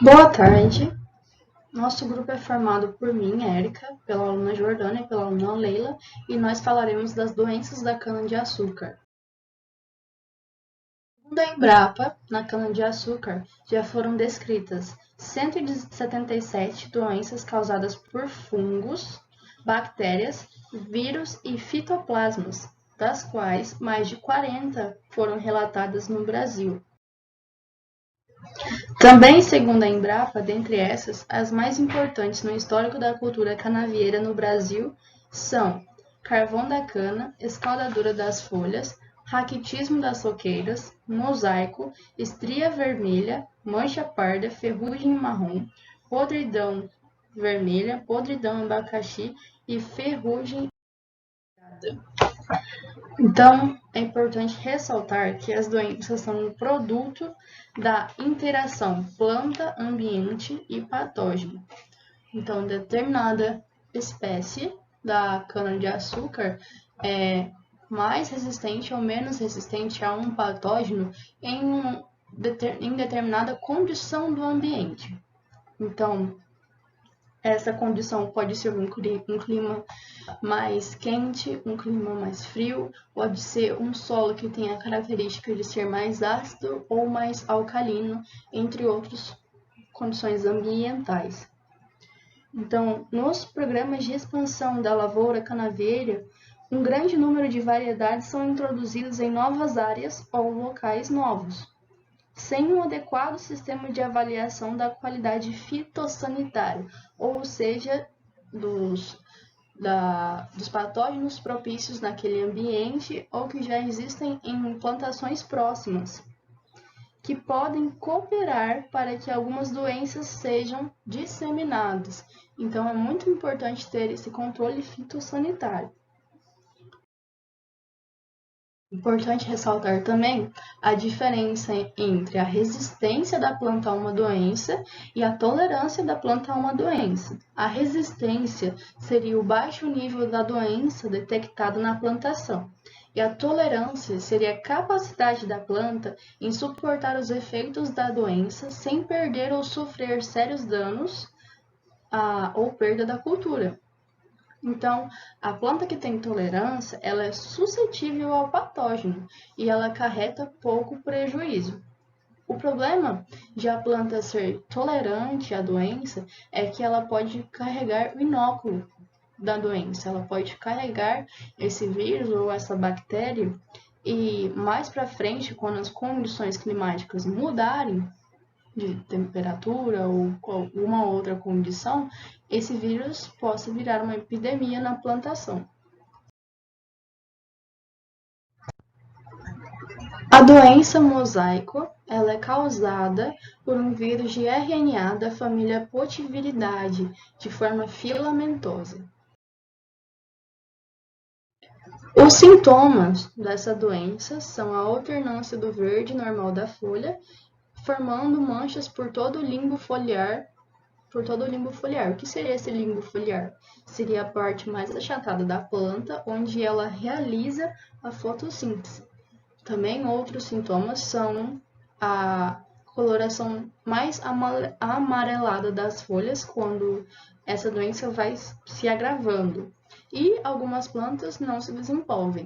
Boa tarde. Nosso grupo é formado por mim, Érica, pela aluna Jordânia e pela aluna Leila, e nós falaremos das doenças da cana-de-açúcar. Segundo a Embrapa, na cana-de-açúcar já foram descritas 177 doenças causadas por fungos, bactérias, vírus e fitoplasmas, das quais mais de 40 foram relatadas no Brasil. Também, segundo a Embrapa, dentre essas, as mais importantes no histórico da cultura canavieira no Brasil são carvão da cana, escaldadura das folhas, raquitismo das roqueiras, mosaico, estria vermelha, mancha parda, ferrugem marrom, podridão vermelha, podridão abacaxi e ferrugem. Então, é importante ressaltar que as doenças são um produto da interação planta-ambiente e patógeno. Então, determinada espécie da cana-de-açúcar é mais resistente ou menos resistente a um patógeno em determinada condição do ambiente. Então, essa condição pode ser um clima mais quente, um clima mais frio, pode ser um solo que tem a característica de ser mais ácido ou mais alcalino, entre outras condições ambientais. Então, nos programas de expansão da lavoura canavieira, um grande número de variedades são introduzidas em novas áreas ou locais novos, sem um adequado sistema de avaliação da qualidade fitossanitária, ou seja, dos patógenos propícios naquele ambiente ou que já existem em plantações próximas, que podem cooperar para que algumas doenças sejam disseminadas. Então, é muito importante ter esse controle fitossanitário. Importante ressaltar também a diferença entre a resistência da planta a uma doença e a tolerância da planta a uma doença. A resistência seria o baixo nível da doença detectado na plantação, e a tolerância seria a capacidade da planta em suportar os efeitos da doença sem perder ou sofrer sérios danos ou perda da cultura. Então, a planta que tem tolerância, ela é suscetível ao patógeno e ela acarreta pouco prejuízo. O problema de a planta ser tolerante à doença é que ela pode carregar o inóculo da doença, ela pode carregar esse vírus ou essa bactéria e mais para frente, quando as condições climáticas mudarem, de temperatura ou alguma outra condição, esse vírus possa virar uma epidemia na plantação. A doença mosaico ela é causada por um vírus de RNA da família Potiviridae, de forma filamentosa. Os sintomas dessa doença são a alternância do verde normal da folha, formando manchas por todo o limbo foliar. O que seria esse limbo foliar? Seria a parte mais achatada da planta, onde ela realiza a fotossíntese. Também outros sintomas são a coloração mais amarelada das folhas, quando essa doença vai se agravando, e algumas plantas não se desenvolvem.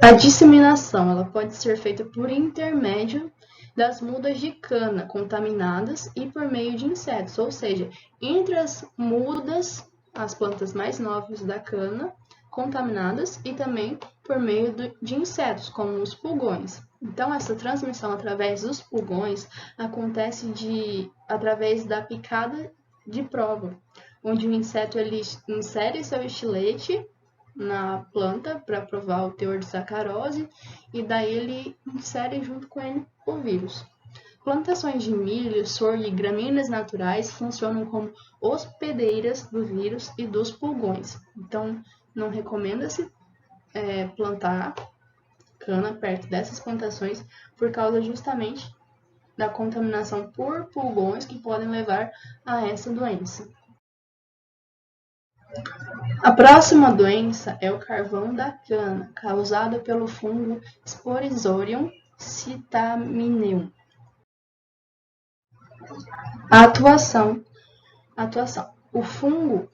A disseminação ela pode ser feita por intermédio das mudas de cana contaminadas e por meio de insetos, ou seja, entre as mudas, as plantas mais novas da cana, contaminadas e também por meio de insetos, como os pulgões. Então, essa transmissão através dos pulgões acontece através da picada de prova, onde o inseto ele insere seu estilete na planta para provar o teor de sacarose e daí ele insere junto com ele o vírus. Plantações de milho, sorgo e gramíneas naturais funcionam como hospedeiras do vírus e dos pulgões. Então, não recomenda-se plantar cana perto dessas plantações por causa justamente da contaminação por pulgões que podem levar a essa doença. A próxima doença é o carvão da cana, causada pelo fungo Sporizorium citamineum. A atuação. O fungo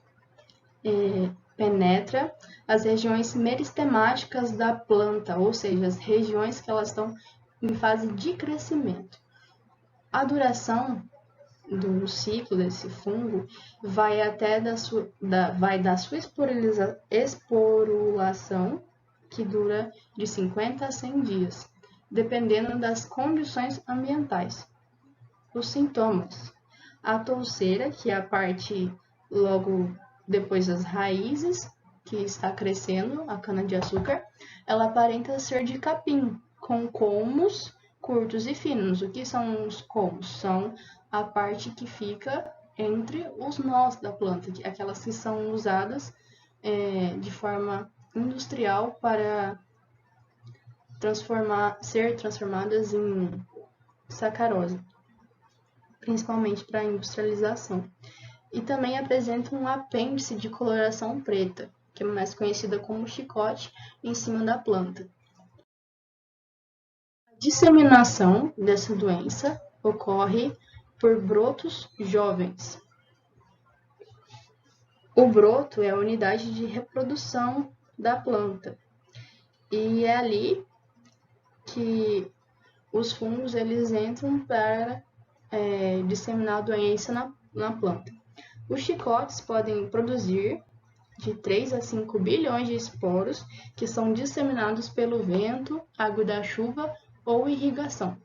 penetra as regiões meristemáticas da planta, ou seja, as regiões que elas estão em fase de crescimento. A duração do ciclo desse fungo vai da sua esporulação, que dura de 50 a 100 dias, dependendo das condições ambientais. Os sintomas. A touceira, que é a parte logo depois das raízes, que está crescendo, a cana-de-açúcar, ela aparenta ser de capim, com colmos curtos e finos. O que são os colmos? São a parte que fica entre os nós da planta, aquelas que são usadas de forma industrial para ser transformadas em sacarose, principalmente para a industrialização. E também apresenta um apêndice de coloração preta, que é mais conhecida como chicote, em cima da planta. A disseminação dessa doença ocorre por brotos jovens. O broto é a unidade de reprodução da planta e é ali que os fungos eles entram para disseminar a doença na planta. Os chicotes podem produzir de 3 a 5 bilhões de esporos que são disseminados pelo vento, água da chuva ou irrigação.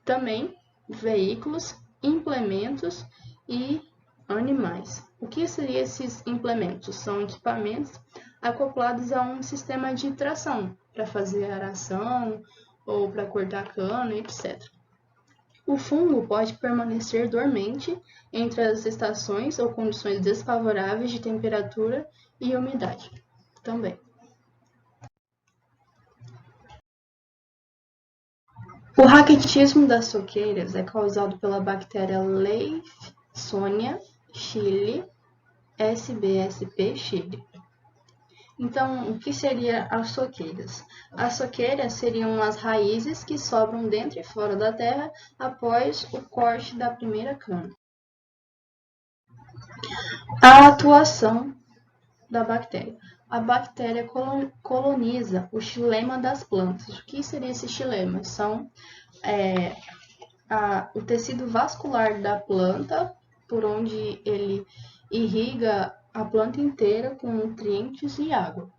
Também veículos, implementos e animais. O que seriam esses implementos? São equipamentos acoplados a um sistema de tração para fazer aração ou para cortar cana, etc. O fungo pode permanecer dormente entre as estações ou condições desfavoráveis de temperatura e umidade também. O raquitismo das soqueiras é causado pela bactéria Leishmania chili, SBSP chili. Então, o que seria as soqueiras? As soqueiras seriam as raízes que sobram dentro e fora da terra após o corte da primeira cana. A atuação da bactéria. A bactéria coloniza o xilema das plantas. O que seria esse xilema? São o tecido vascular da planta, por onde ele irriga a planta inteira com nutrientes e água,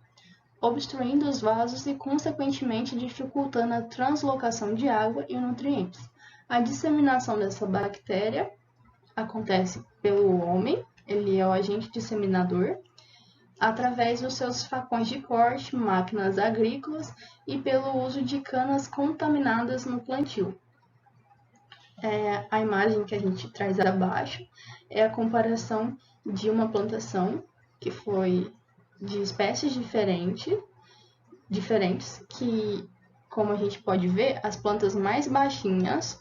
obstruindo os vasos e, consequentemente, dificultando a translocação de água e nutrientes. A disseminação dessa bactéria acontece pelo homem, ele é o agente disseminador, através dos seus facões de corte, máquinas agrícolas e pelo uso de canas contaminadas no plantio. A imagem que a gente traz abaixo é a comparação de uma plantação que foi de espécies diferentes, que, como a gente pode ver, as plantas mais baixinhas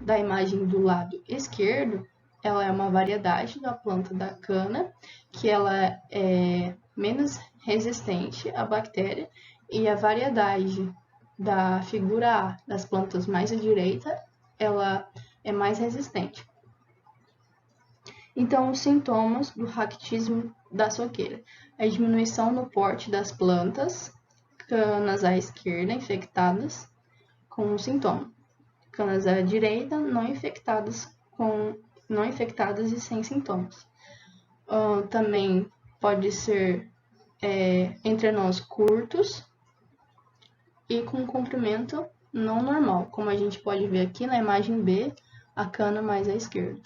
da imagem do lado esquerdo, ela é uma variedade da planta da cana, que ela é menos resistente à bactéria, e a variedade da figura A, das plantas mais à direita, ela é mais resistente. Então, os sintomas do raquitismo da soqueira: a diminuição no porte das plantas, canas à esquerda infectadas com um sintoma, canas à direita não infectadas e sem sintomas. Também pode ser entrenós curtos e com comprimento não normal, como a gente pode ver aqui na imagem B, a cana mais à esquerda.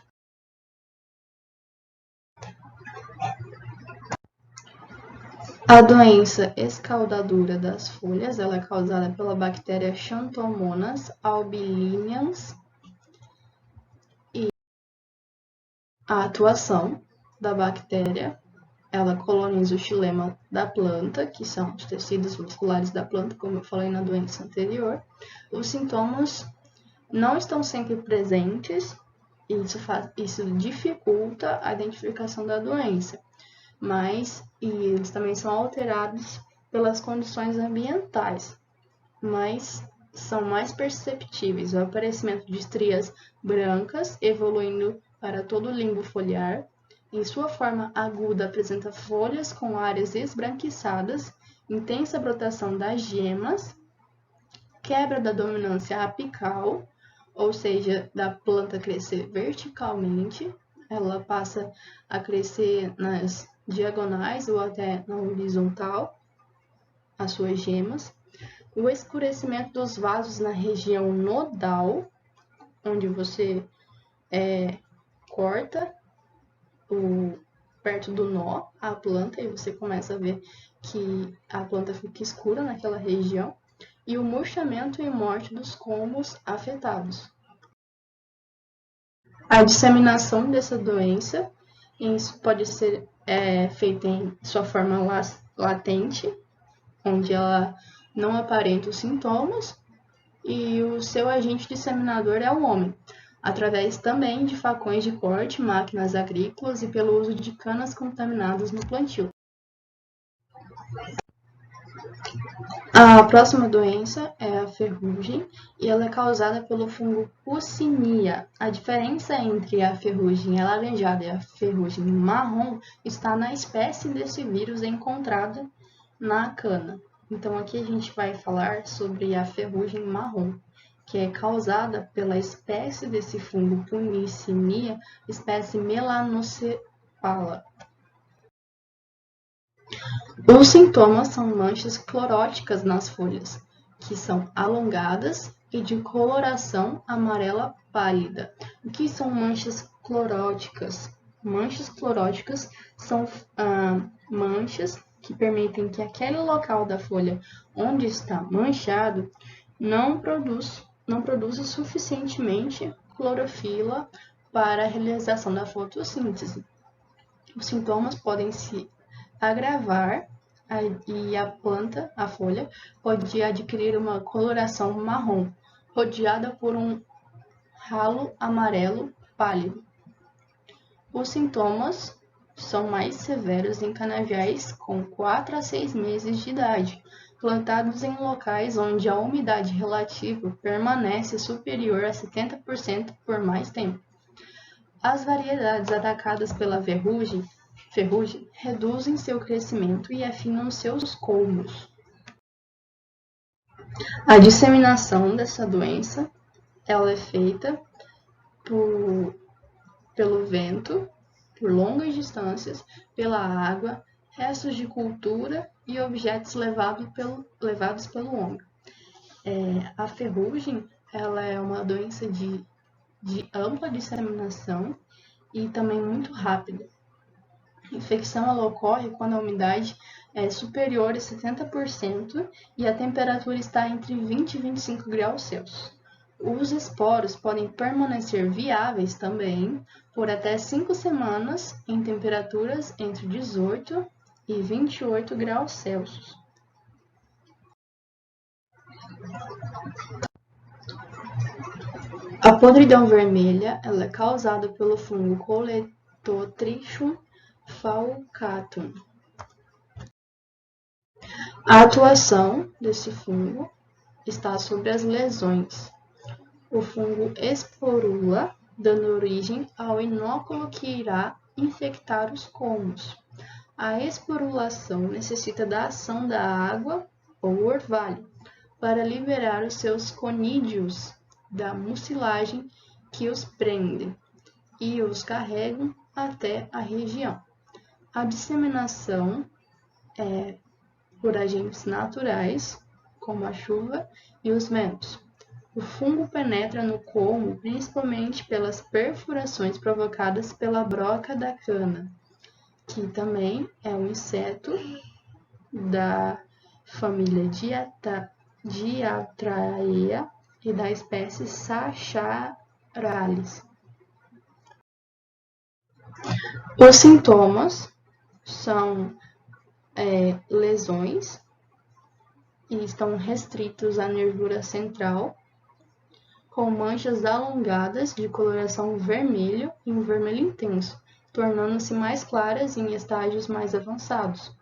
A doença escaldadura das folhas ela é causada pela bactéria Xanthomonas albilinians e a atuação da bactéria, ela coloniza o xilema da planta, que são os tecidos vasculares da planta, como eu falei na doença anterior. Os sintomas não estão sempre presentes, e isso dificulta a identificação da doença, mas eles também são alterados pelas condições ambientais, mas são mais perceptíveis o aparecimento de estrias brancas, evoluindo para todo o limbo foliar. Em sua forma aguda, apresenta folhas com áreas esbranquiçadas, intensa brotação das gemas, quebra da dominância apical, ou seja, da planta crescer verticalmente, ela passa a crescer nas diagonais ou até na horizontal, as suas gemas. O escurecimento dos vasos na região nodal, onde você corta perto do nó a planta e você começa a ver que a planta fica escura naquela região. E o murchamento e morte dos colmos afetados. A disseminação dessa doença pode ser feita em sua forma latente, onde ela não aparenta os sintomas, e o seu agente disseminador é o homem, através também de facões de corte, máquinas agrícolas e pelo uso de canas contaminadas no plantio. A próxima doença é a ferrugem e ela é causada pelo fungo Puccinia. A diferença entre a ferrugem alaranjada e a ferrugem marrom está na espécie desse vírus encontrada na cana. Então aqui a gente vai falar sobre a ferrugem marrom, que é causada pela espécie desse fungo Puccinia, espécie Melanocephala. Os sintomas são manchas cloróticas nas folhas, que são alongadas e de coloração amarela pálida. O que são manchas cloróticas? Manchas cloróticas são manchas que permitem que aquele local da folha onde está manchado não produza suficientemente clorofila para a realização da fotossíntese. Os sintomas podem se agravar e a folha, pode adquirir uma coloração marrom, rodeada por um halo amarelo pálido. Os sintomas são mais severos em canaviais com 4 a 6 meses de idade, plantados em locais onde a umidade relativa permanece superior a 70% por mais tempo. As variedades atacadas pela ferrugem reduzem seu crescimento e afinam seus colmos. A disseminação dessa doença ela é feita pelo vento, por longas distâncias, pela água, restos de cultura e objetos levados pelo homem. A ferrugem ela é uma doença de ampla disseminação e também muito rápida. A infecção ela ocorre quando a umidade é superior a 70% e a temperatura está entre 20 e 25 graus Celsius. Os esporos podem permanecer viáveis também por até 5 semanas em temperaturas entre 18 e 28 graus Celsius. A podridão vermelha ela é causada pelo fungo Coletotrichum falcatum. A atuação desse fungo está sobre as lesões. O fungo esporula, dando origem ao inóculo que irá infectar os colmos. A esporulação necessita da ação da água ou orvalho para liberar os seus conídeos da mucilagem que os prendem e os carregam até a região. A disseminação é por agentes naturais, como a chuva e os ventos. O fungo penetra no colmo principalmente pelas perfurações provocadas pela broca da cana, que também é um inseto da família Diatraea e da espécie Sacharalis. Os sintomas são lesões e estão restritos à nervura central, com manchas alongadas de coloração vermelho e um vermelho intenso, tornando-se mais claras em estágios mais avançados.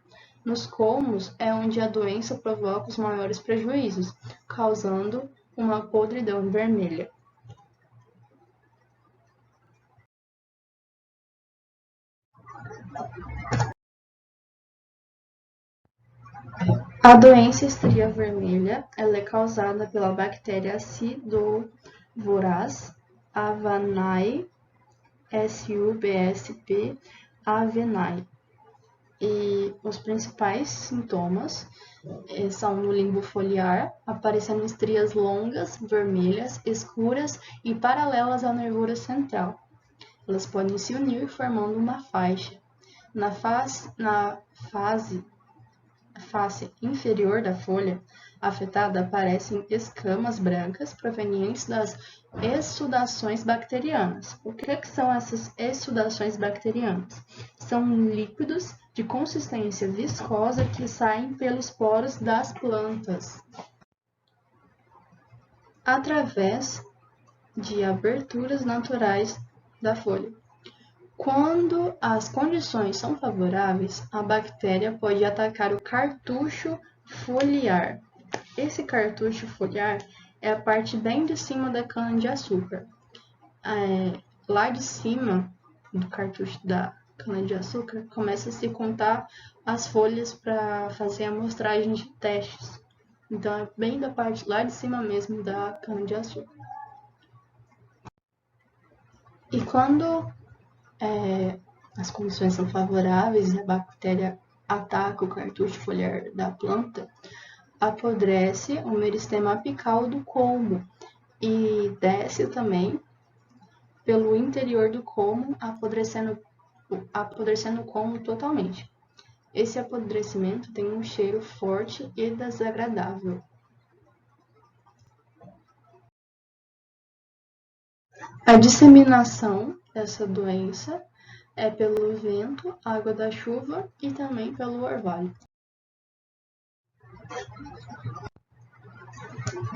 Nos colmos é onde a doença provoca os maiores prejuízos, causando uma podridão vermelha. A doença estria vermelha ela é causada pela bactéria acidovoraz Avanae SUBSP avenae. E os principais sintomas são no limbo foliar, aparecendo estrias longas, vermelhas, escuras e paralelas à nervura central. Elas podem se unir formando uma faixa. Na face inferior da folha afetada aparecem escamas brancas provenientes das exsudações bacterianas. O que são essas exsudações bacterianas? São líquidos de consistência viscosa que saem pelos poros das plantas através de aberturas naturais da folha. Quando as condições são favoráveis, a bactéria pode atacar o cartucho foliar. Esse cartucho foliar é a parte bem de cima da cana-de-açúcar. Lá de cima do cartucho da cana-de-açúcar, começa a se contar as folhas para fazer a amostragem de testes. Então, é bem da parte lá de cima mesmo da cana-de-açúcar. E quando as condições são favoráveis e a bactéria ataca o cartucho foliar da planta, apodrece o meristema apical do colmo e desce também pelo interior do colmo, apodrecendo o colmo totalmente. Esse apodrecimento tem um cheiro forte e desagradável. A disseminação dessa doença é pelo vento, água da chuva e também pelo orvalho.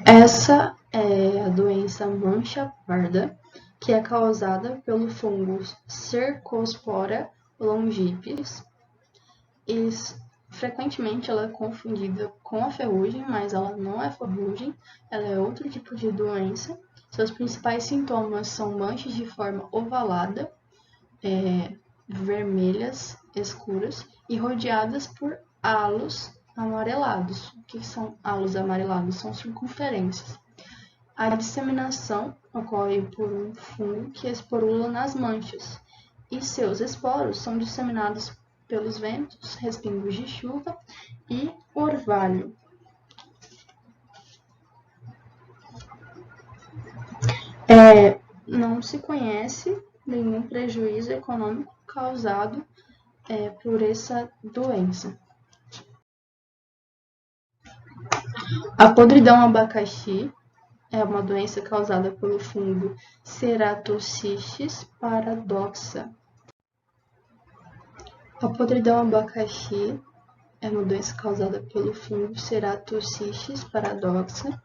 Essa é a doença mancha parda, que é causada pelo fungo Cercospora longipes. E frequentemente ela é confundida com a ferrugem, mas ela não é ferrugem, ela é outro tipo de doença. Seus principais sintomas são manchas de forma ovalada, vermelhas, escuras e rodeadas por halos amarelados. O que são halos amarelados? São circunferências. A disseminação ocorre por um fungo que esporula nas manchas, e seus esporos são disseminados pelos ventos, respingos de chuva e orvalho. Não se conhece nenhum prejuízo econômico causado por essa doença. A podridão abacaxi é uma doença causada pelo fungo Ceratocystis paradoxa. A podridão abacaxi é uma doença causada pelo fungo Ceratocystis paradoxa.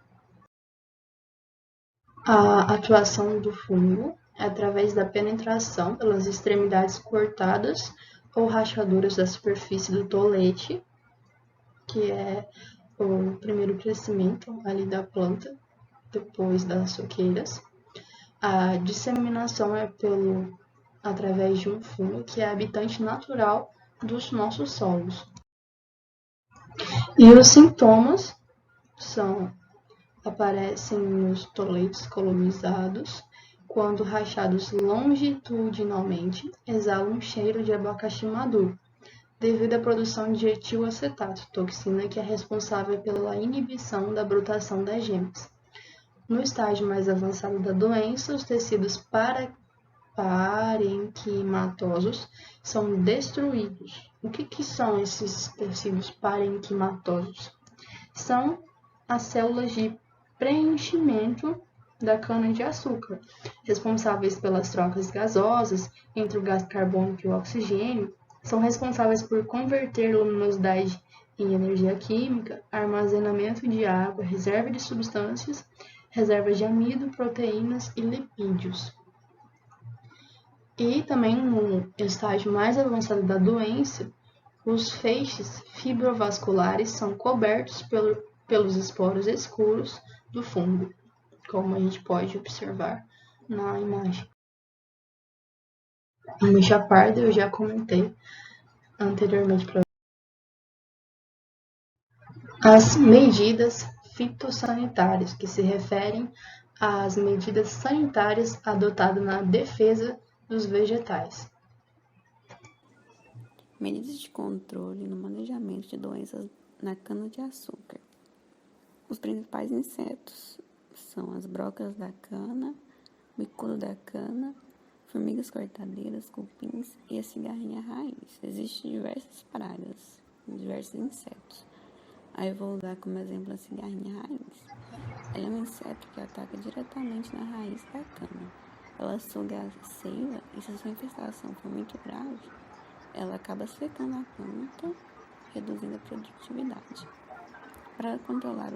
A atuação do fungo é através da penetração pelas extremidades cortadas ou rachaduras da superfície do tolete, que é o primeiro crescimento ali da planta, depois das soqueiras. A disseminação é através de um fungo que é habitante natural dos nossos solos. E os sintomas aparecem nos toletes colonizados, quando rachados longitudinalmente, exalam um cheiro de abacaxi maduro, devido à produção de etilacetato, toxina que é responsável pela inibição da brutação das gemas. No estágio mais avançado da doença, os tecidos parenquimatosos são destruídos. O que são esses tecidos parenquimatosos? São as células de preenchimento da cana-de-açúcar, responsáveis pelas trocas gasosas entre o gás carbônico e o oxigênio, são responsáveis por converter luminosidade em energia química, armazenamento de água, reserva de substâncias, reservas de amido, proteínas e lipídios. E também no estágio mais avançado da doença, Os feixes fibrovasculares são cobertos pelos esporos escuros do fungo, como a gente pode observar na imagem. A mancha parda eu já comentei anteriormente. As medidas fitossanitárias, que se referem às medidas sanitárias adotadas na defesa dos vegetais. Medidas de controle no manejamento de doenças na cana-de-açúcar. Os principais insetos são as brocas da cana, o bicudo da cana, formigas cortadeiras, cupins e a cigarrinha raiz. Existem diversas pragas, diversos insetos. Aí eu vou usar como exemplo a cigarrinha raiz. Ela é um inseto que ataca diretamente na raiz da cana. Ela suga a seiva e se a sua infestação for muito grave, ela acaba secando a planta, reduzindo a produtividade. Para controlar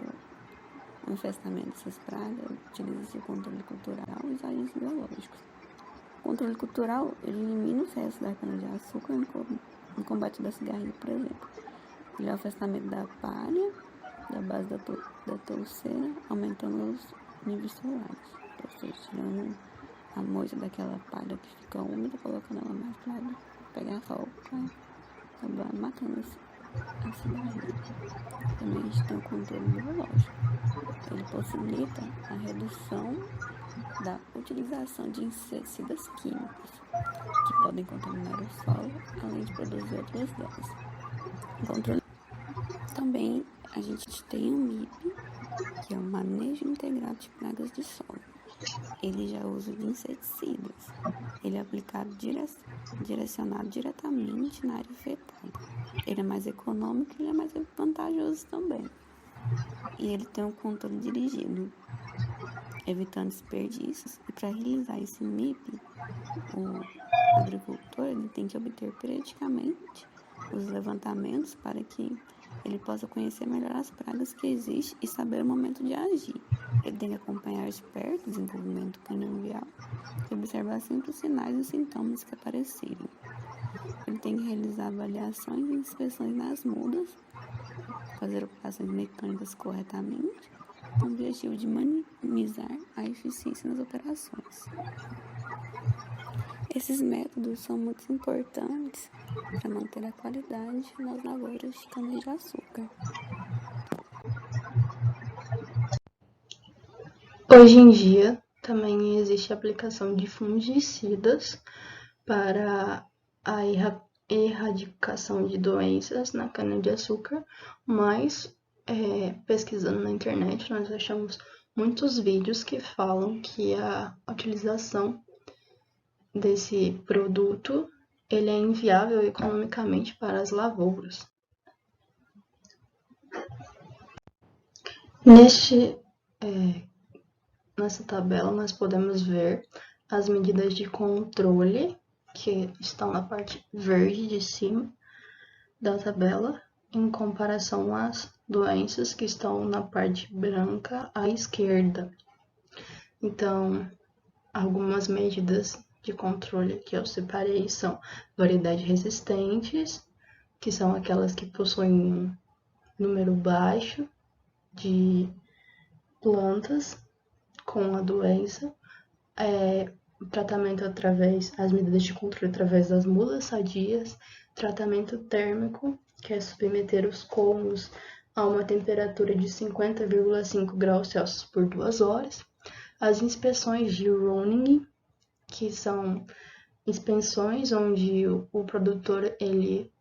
o infestamento dessas pragas, utiliza-se o controle cultural e os agentes biológicos. O controle cultural, ele elimina os restos da cana-de-açúcar no combate da cigarrinha, por exemplo. Ele é o afastamento da palha, da base da touceira, aumentando os níveis solares. Ou seja, tirando a moita daquela palha que fica úmida, colocando ela mais para pegar sol para acabar matando a cigarrinha. Também a gente tem o controle biológico. Ele possibilita a redução da utilização de inseticidas químicos, que podem contaminar o solo, além de produzir outros gases. Controle. Também a gente tem o MIP, que é o Manejo Integrado de Pragas de Solo. Ele já usa de inseticidas. Ele é aplicado direcionado diretamente na área afetada. Ele é mais econômico e ele é mais vantajoso também. E ele tem um controle dirigido, evitando desperdícios. E para realizar esse MIP, o agricultor ele tem que obter periodicamente os levantamentos para que ele possa conhecer melhor as pragas que existem e saber o momento de agir. Ele tem que acompanhar de perto o desenvolvimento canivial e observar sempre os sinais e sintomas que aparecerem. Ele tem que realizar avaliações e inspeções nas mudas, fazer operações mecânicas corretamente, com o objetivo de minimizar a eficiência nas operações. Esses métodos são muito importantes para manter a qualidade nas lavouras de cana-de-açúcar. Hoje em dia, também existe a aplicação de fungicidas para a erradicação de doenças na cana-de-açúcar, mas pesquisando na internet, nós achamos muitos vídeos que falam que a utilização desse produto ele é inviável economicamente para as lavouras. Nessa tabela, nós podemos ver as medidas de controle que estão na parte verde de cima da tabela, em comparação às doenças que estão na parte branca à esquerda. Então, algumas medidas de controle que eu separei são variedades resistentes, que são aquelas que possuem um número baixo de plantas com a doença, tratamento as medidas de controle através das mudas sadias, tratamento térmico, que é submeter os colmos a uma temperatura de 50,5 graus Celsius por 2 horas, as inspeções de Roning, que são inspeções onde o produtor ele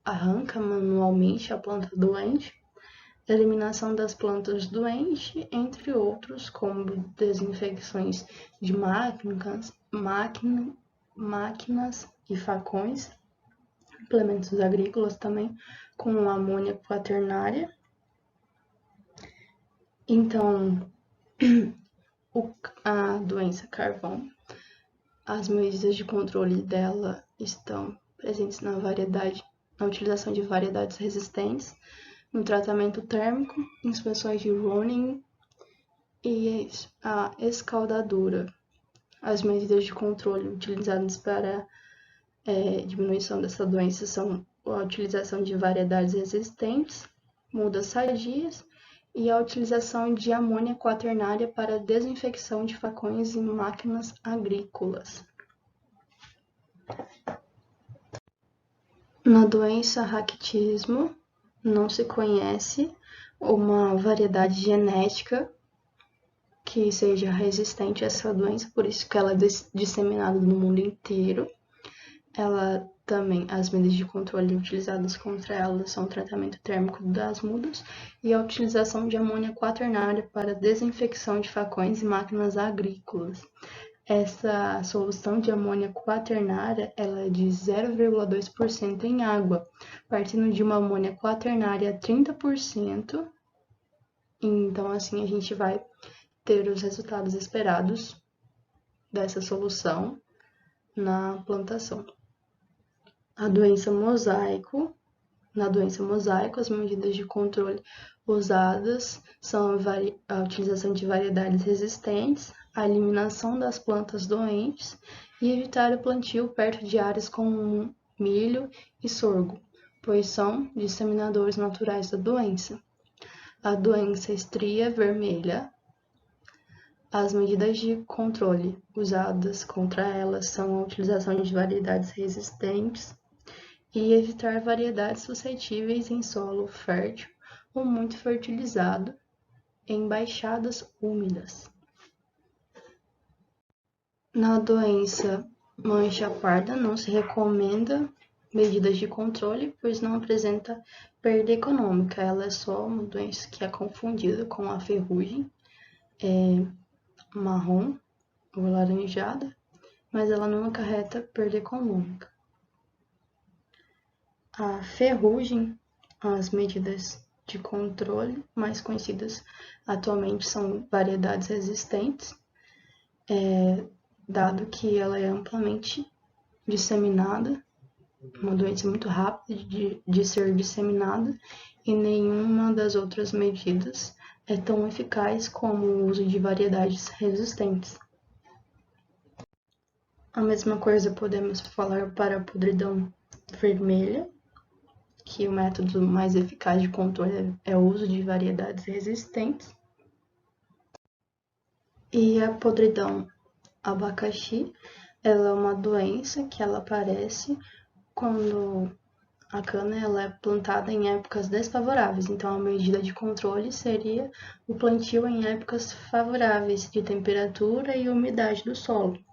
arranca manualmente a planta doente, eliminação das plantas doentes, entre outros, como desinfecções de máquinas e facões, implementos agrícolas também, com amônia quaternária. Então, a doença carvão, as medidas de controle dela estão presentes na utilização de variedades resistentes, no tratamento térmico, inspeções de Roning e a escaldadura. As medidas de controle utilizadas para diminuição dessa doença são a utilização de variedades resistentes, mudas sadias e a utilização de amônia quaternária para desinfecção de facões em máquinas agrícolas. Na doença raquitismo, não se conhece uma variedade genética que seja resistente a essa doença, por isso que ela é disseminada no mundo inteiro. As medidas de controle utilizadas contra ela são o tratamento térmico das mudas e a utilização de amônia quaternária para desinfecção de facões e máquinas agrícolas. Essa solução de amônia quaternária ela é de 0,2% em água, partindo de uma amônia quaternária 30%. Então, assim, a gente vai ter os resultados esperados dessa solução na plantação. Na doença mosaico, as medidas de controle usadas são a utilização de variedades resistentes, a eliminação das plantas doentes e evitar o plantio perto de áreas como milho e sorgo, pois são disseminadores naturais da doença. A doença estria vermelha. As medidas de controle usadas contra elas são a utilização de variedades resistentes e evitar variedades suscetíveis em solo fértil ou muito fertilizado em baixadas úmidas. Na doença mancha parda não se recomenda medidas de controle, pois não apresenta perda econômica. Ela é só uma doença que é confundida com a ferrugem marrom ou alaranjada, mas ela não acarreta perda econômica. A ferrugem, as medidas de controle mais conhecidas atualmente são variedades resistentes, dado que ela é amplamente disseminada, uma doença muito rápida de ser disseminada, e nenhuma das outras medidas é tão eficaz como o uso de variedades resistentes. A mesma coisa podemos falar para a podridão vermelha, que o método mais eficaz de controle é o uso de variedades resistentes. E a podridão abacaxi, ela é uma doença que ela aparece quando a cana ela é plantada em épocas desfavoráveis. Então, a medida de controle seria o plantio em épocas favoráveis de temperatura e umidade do solo.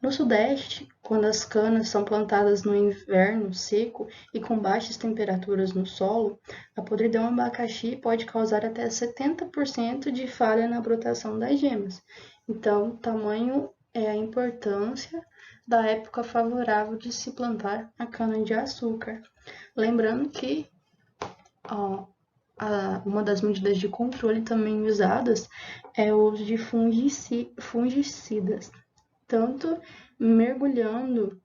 No Sudeste, quando as canas são plantadas no inverno seco e com baixas temperaturas no solo, a podridão abacaxi pode causar até 70% de falha na brotação das gemas. Então, tamanho é a importância da época favorável de se plantar a cana-de-açúcar. Lembrando que uma das medidas de controle também usadas é o uso de fungicidas, tanto mergulhando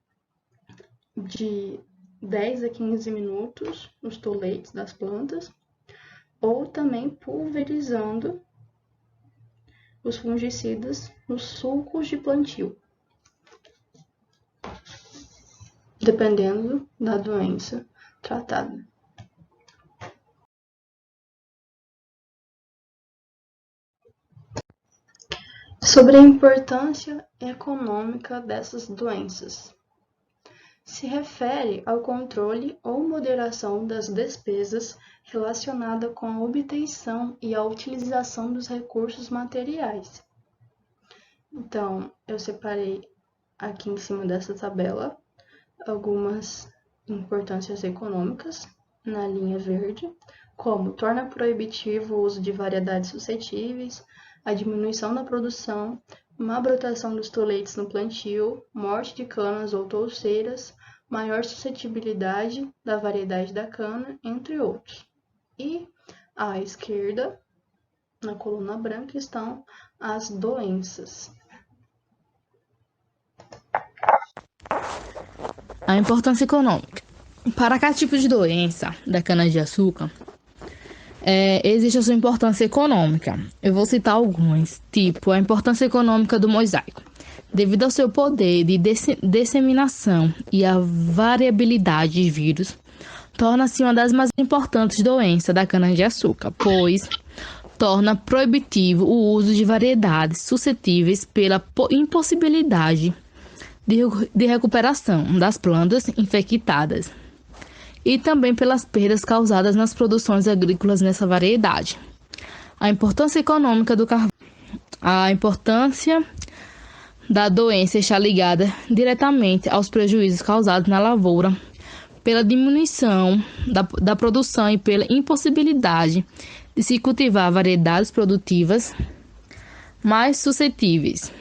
de 10 a 15 minutos nos toletes das plantas, ou também pulverizando os fungicidas nos sulcos de plantio, dependendo da doença tratada. Sobre a importância econômica dessas doenças. Se refere ao controle ou moderação das despesas relacionadas com a obtenção e a utilização dos recursos materiais. Então, eu separei aqui em cima dessa tabela algumas importâncias econômicas na linha verde, como torna proibitivo o uso de variedades suscetíveis, a diminuição da produção, má brotação dos toletes no plantio, morte de canas ou touceiras, maior suscetibilidade da variedade da cana, entre outros. E à esquerda, na coluna branca, estão as doenças. A importância econômica. Para cada tipo de doença da cana-de-açúcar, existe a sua importância econômica. Eu vou citar algumas, tipo a importância econômica do mosaico. Devido ao seu poder de disseminação e à variabilidade de vírus, torna-se uma das mais importantes doenças da cana-de-açúcar, pois torna proibitivo o uso de variedades suscetíveis pela impossibilidade de recuperação das plantas infectadas e também pelas perdas causadas nas produções agrícolas nessa variedade. A importância econômica do carvão. A importância da doença está ligada diretamente aos prejuízos causados na lavoura pela diminuição da produção e pela impossibilidade de se cultivar variedades produtivas mais suscetíveis.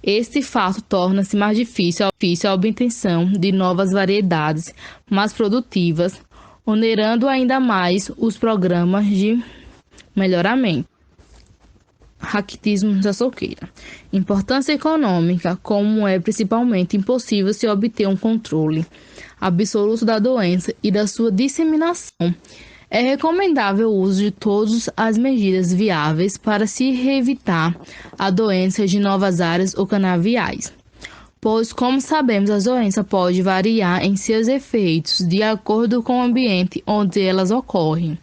Este fato torna-se mais difícil a obtenção de novas variedades mais produtivas, onerando ainda mais os programas de melhoramento. Raquitismo da açúcar. Importância econômica, como é principalmente impossível se obter um controle absoluto da doença e da sua disseminação. É recomendável o uso de todas as medidas viáveis para se evitar a doença de novas áreas ou canaviais, pois, como sabemos, a doença pode variar em seus efeitos de acordo com o ambiente onde elas ocorrem.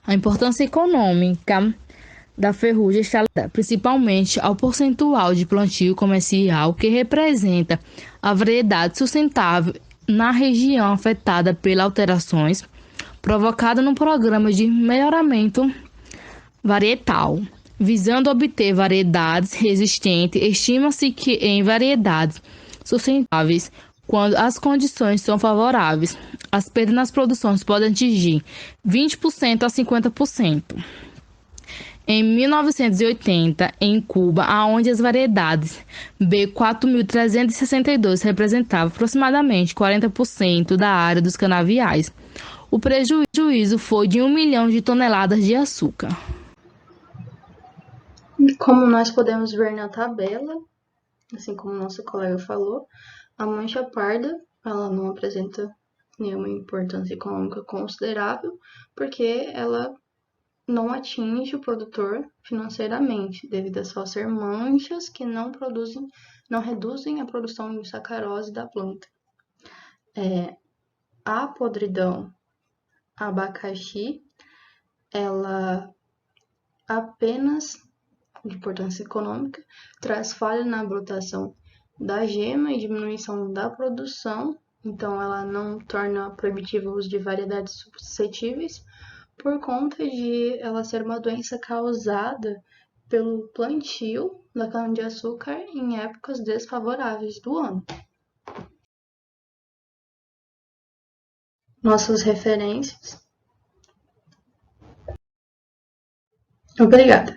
A importância econômica da ferrugem está ligada principalmente ao percentual de plantio comercial que representa a variedade sustentável na região afetada pelas alterações provocadas no programa de melhoramento varietal. Visando obter variedades resistentes, estima-se que em variedades sustentáveis, quando as condições são favoráveis, as perdas nas produções podem atingir 20% a 50%. Em 1980, em Cuba, onde as variedades B4362 representavam aproximadamente 40% da área dos canaviais, o prejuízo foi de 1 milhão de toneladas de açúcar. Como nós podemos ver na tabela, assim como nosso colega falou, a mancha parda ela não apresenta nenhuma importância econômica considerável, porque ela não atinge o produtor financeiramente, devido a só ser manchas que não reduzem a produção de sacarose da planta. A podridão abacaxi, ela apenas de importância econômica, traz falha na brotação da gema e diminuição da produção, então ela não torna proibitivo o uso de variedades suscetíveis, por conta de ela ser uma doença causada pelo plantio da cana-de-açúcar em épocas desfavoráveis do ano. Nossas referências. Obrigada.